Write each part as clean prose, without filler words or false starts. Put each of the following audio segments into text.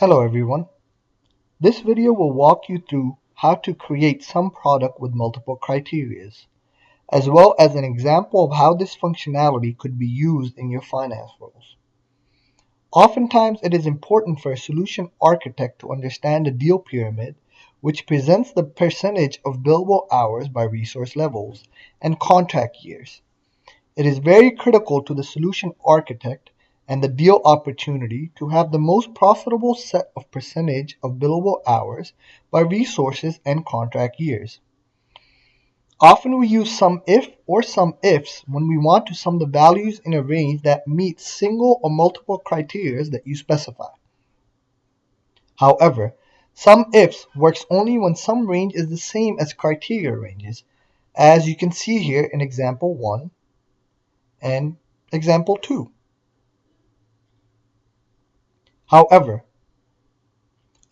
Hello everyone. This video will walk you through how to create some product with multiple criterias, as well as an example of how this functionality could be used in your finance roles. Oftentimes, it is important for a solution architect to understand the deal pyramid, which presents the percentage of billable hours by resource levels and contract years. It is very critical to the solution architect and the deal opportunity to have the most profitable set of percentage of billable hours by resources and contract years. Often we use sum if or sum ifs when we want to sum the values in a range that meets single or multiple criteria that you specify. However, sum ifs works only when some range is the same as criteria ranges, as you can see here in example 1 and example 2. However,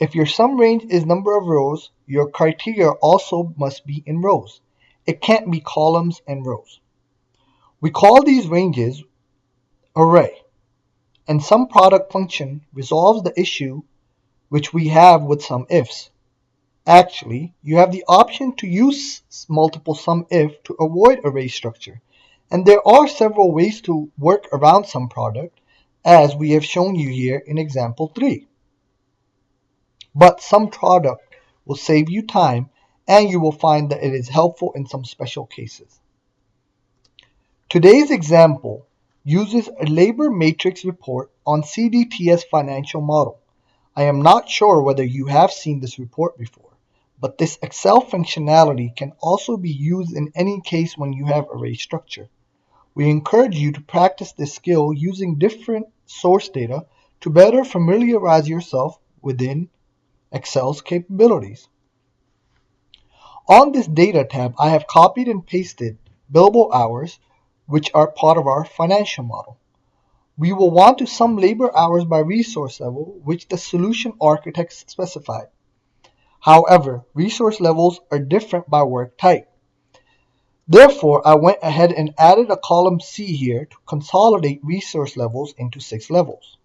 if your sum range is number of rows, your criteria also must be in rows. It can't be columns and rows. We call these ranges array, and Sumproduct function resolves the issue which we have with sum ifs. Actually, you have the option to use multiple sum if to avoid array structure, and there are several ways to work around Sumproduct, as we have shown you here in example 3. But Sumproduct will save you time, and you will find that it is helpful in some special cases. Today's example uses a labor matrix report on CDTS financial model. I am not sure whether you have seen this report before, but this Excel functionality can also be used in any case when you have array structure. We encourage you to practice this skill using different source data to better familiarize yourself within Excel's capabilities. On this data tab, I have copied and pasted billable hours, which are part of our financial model. We will want to sum labor hours by resource level, which the solution architect specified. However, resource levels are different by work type. Therefore, I went ahead and added a column C here to consolidate resource levels into 6 levels.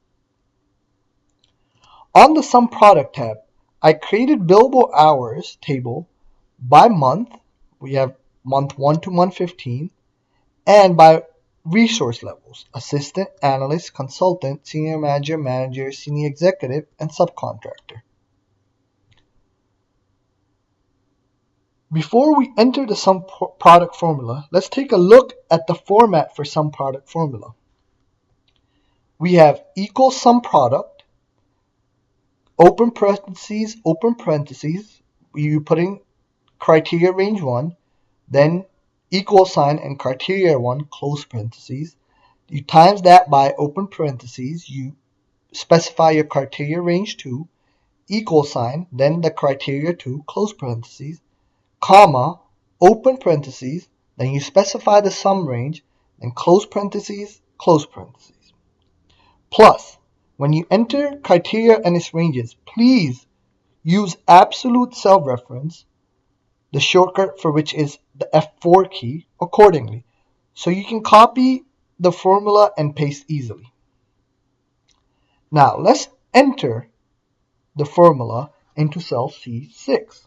On the Sum Product tab, I created billable hours table by month. We have month 1 to month 15, and by resource levels: assistant, analyst, consultant, senior manager, manager, senior executive, and subcontractor. Before we enter the sum product formula, let's take a look at the format for sum product formula. We have equal sum product, open parentheses, you put in criteria range 1, then equal sign and criteria 1, close parentheses. You times that by open parentheses, you specify your criteria range 2, equal sign, then the criteria 2, close parentheses, comma, open parentheses, then you specify the sum range, then close parentheses, close parentheses. Plus, when you enter criteria and its ranges, please use absolute cell reference, the shortcut for which is the F4 key, accordingly, so you can copy the formula and paste easily. Now, let's enter the formula into cell C6.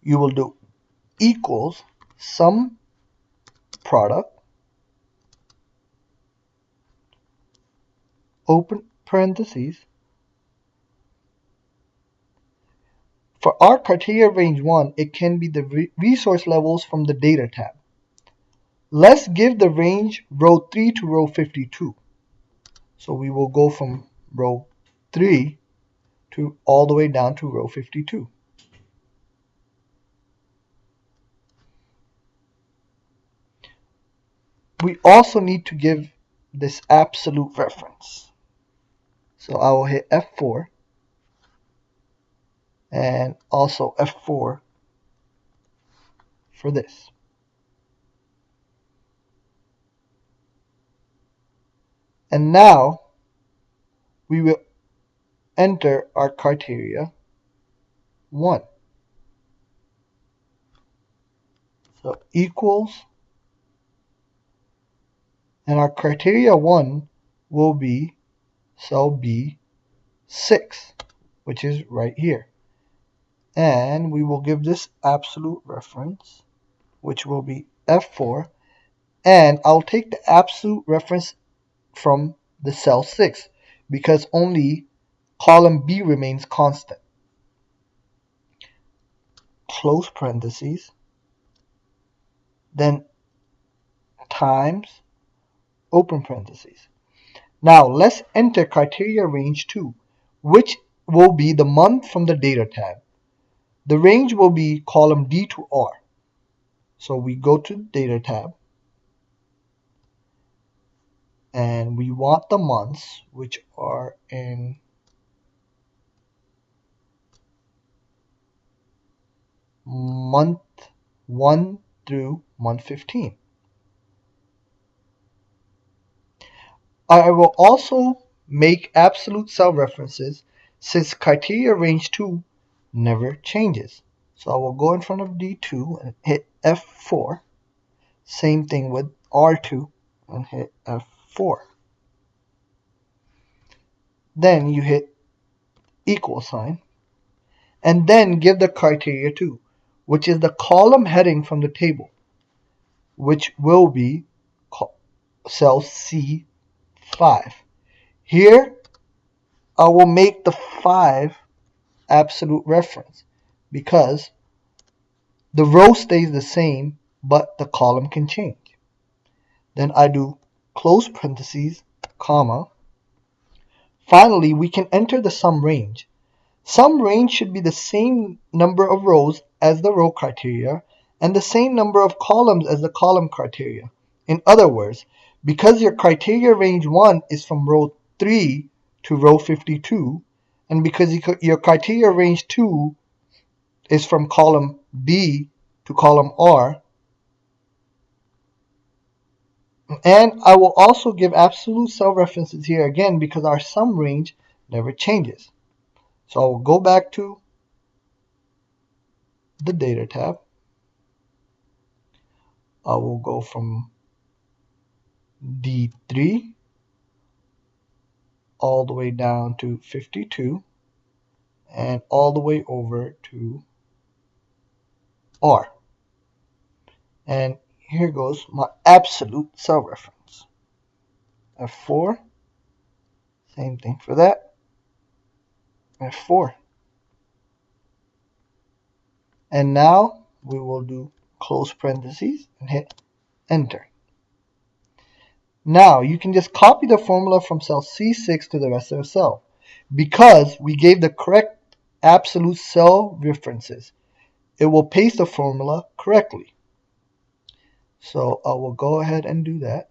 You will do equals sum product, open parentheses. For our criteria range 1, it can be the resource levels from the data tab. Let's give the range row 3 to row 52. So we will go from row 3 to all the way down to row 52. We also need to give this absolute reference. So I will hit F4 and also F4 for this. And now we will enter our criteria 1. So equals, and our criteria 1 will be cell B 6, which is right here. And we will give this absolute reference, which will be F4. And I'll take the absolute reference from the cell 6 because only column B remains constant. Close parentheses, then times open parentheses. Now let's enter criteria range 2, which will be the month from the data tab. The range will be column D to R. So we go to data tab and we want the months, which are in month 1 through month 15. I will also make absolute cell references since criteria range 2 never changes. So I will go in front of D2 and hit F4. Same thing with R2 and hit F4. Then you hit equal sign and then give the criteria 2, which is the column heading from the table, which will be cell C5. Here I will make the 5 absolute reference because the row stays the same but the column can change. Then I do close parentheses, comma. Finally, we can enter the sum range. Sum range should be the same number of rows as the row criteria and the same number of columns as the column criteria. In other words, because your criteria range 1 is from row 3 to row 52, and because your criteria range 2 is from column B to column R, and I will also give absolute cell references here again because our sum range never changes. So I will go back to the data tab. I will go from D3 all the way down to 52 and all the way over to R. And here goes my absolute cell reference. F4, same thing for that. F4. And now we will do close parentheses and hit enter. Now you can just copy the formula from cell C6 to the rest of the cell because we gave the correct absolute cell references. It will paste the formula correctly. So I will go ahead and do that.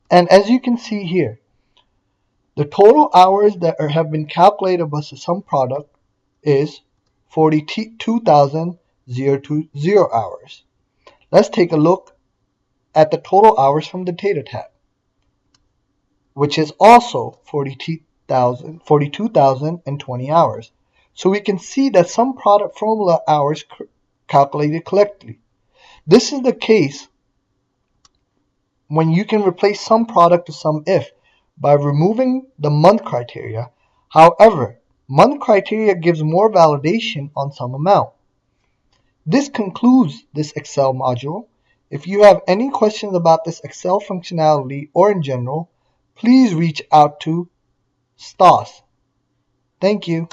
And as you can see here, the total hours that have been calculated by the sum product is 42,020 hours. Let's take a look at the total hours from the data tab, which is also 42,020 hours. So we can see that sum product formula hours calculated correctly. This is the case when you can replace sum product to sum if by removing the month criteria. However, month criteria gives more validation on some amount. This concludes this Excel module. If you have any questions about this Excel functionality or in general, please reach out to Stas. Thank you.